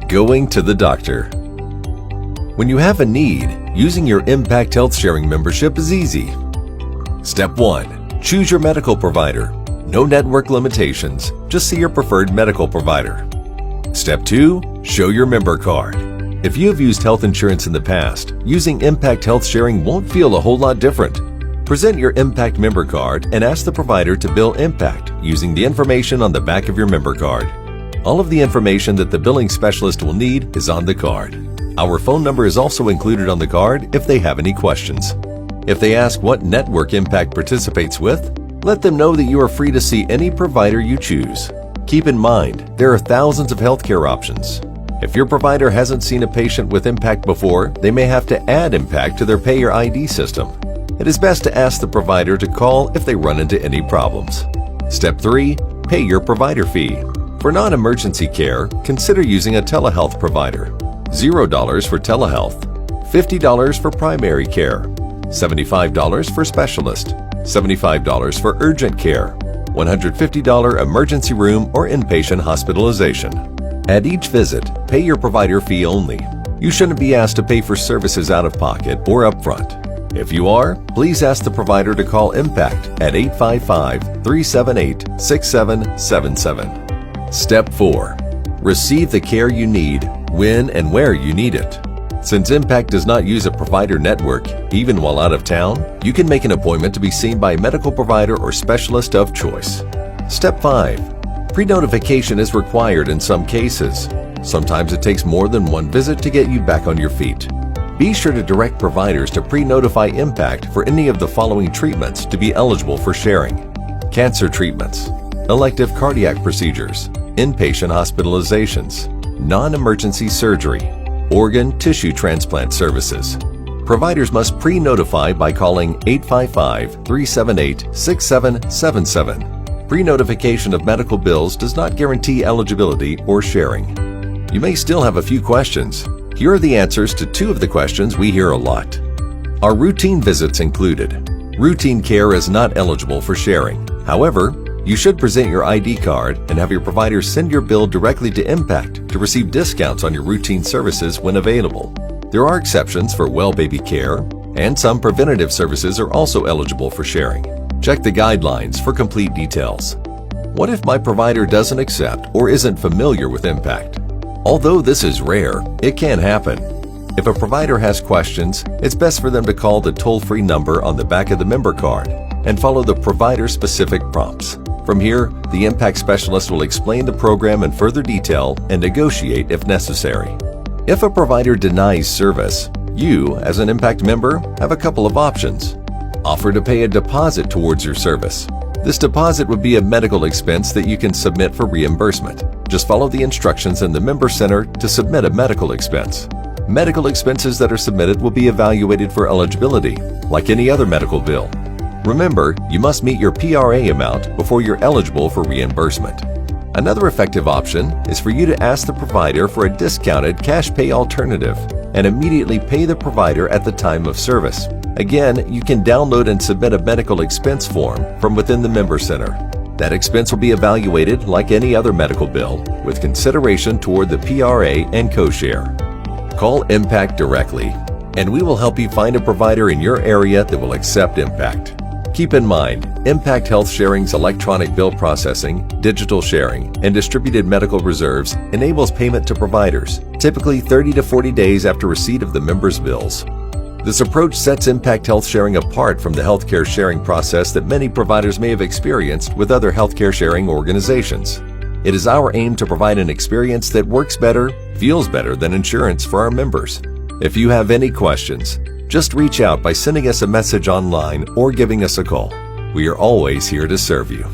Going to the doctor. When you have a need, using your Impact Health Sharing membership is easy. Step 1. Choose your medical provider. No network limitations, just see your preferred medical provider. Step 2. Show your member card. If you have used health insurance in the past, using Impact Health Sharing won't feel a whole lot different. Present your Impact member card and ask the provider to bill Impact using the information on the back of your member card. All of the information that the billing specialist will need is on the card. Our phone number is also included on the card if they have any questions. If they ask what network Impact participates with, let them know that you are free to see any provider you choose. Keep in mind, there are thousands of healthcare options. If your provider hasn't seen a patient with Impact before, they may have to add Impact to their payer ID system. It is best to ask the provider to call if they run into any problems. Step 3. Pay your provider fee. For non-emergency care, consider using a telehealth provider. $0 for telehealth, $50 for primary care, $75 for specialist, $75 for urgent care, $150 emergency room or inpatient hospitalization. At each visit, pay your provider fee only. You shouldn't be asked to pay for services out of pocket or upfront. If you are, please ask the provider to call Impact at 855-378-6777. Step 4. Receive the care you need, when and where you need it. Since Impact does not use a provider network, even while out of town, you can make an appointment to be seen by a medical provider or specialist of choice. Step 5. Pre-notification is required in some cases. Sometimes it takes more than one visit to get you back on your feet. Be sure to direct providers to pre-notify Impact for any of the following treatments to be eligible for sharing: cancer treatments, elective cardiac procedures, inpatient hospitalizations, non-emergency surgery, organ tissue transplant services. Providers must pre-notify by calling 855-378-6777. Pre-notification of medical bills does not guarantee eligibility or sharing. You may still have a few questions. Here are the answers to 2 of the questions we hear a lot. Are routine visits included? Routine care is not eligible for sharing. However, you should present your ID card and have your provider send your bill directly to Impact to receive discounts on your routine services when available. There are exceptions for well baby care, and some preventative services are also eligible for sharing. Check the guidelines for complete details. What if my provider doesn't accept or isn't familiar with Impact? Although this is rare, it can happen. If a provider has questions, it's best for them to call the toll-free number on the back of the member card and follow the provider-specific prompts. From here, the Impact specialist will explain the program in further detail and negotiate if necessary. If a provider denies service, you, as an Impact member, have a couple of options. Offer to pay a deposit towards your service. This deposit would be a medical expense that you can submit for reimbursement. Just follow the instructions in the Member Center to submit a medical expense. Medical expenses that are submitted will be evaluated for eligibility, like any other medical bill. Remember, you must meet your PRA amount before you're eligible for reimbursement. Another effective option is for you to ask the provider for a discounted cash pay alternative and immediately pay the provider at the time of service. Again, you can download and submit a medical expense form from within the Member Center. That expense will be evaluated like any other medical bill, with consideration toward the PRA and co-share. Call Impact directly, and we will help you find a provider in your area that will accept Impact. Keep in mind, Impact Health Sharing's electronic bill processing, digital sharing, and distributed medical reserves enables payment to providers, typically 30 to 40 days after receipt of the member's bills. This approach sets Impact Health Sharing apart from the healthcare sharing process that many providers may have experienced with other healthcare sharing organizations. It is our aim to provide an experience that works better, feels better than insurance for our members. If you have any questions, just reach out by sending us a message online or giving us a call. We are always here to serve you.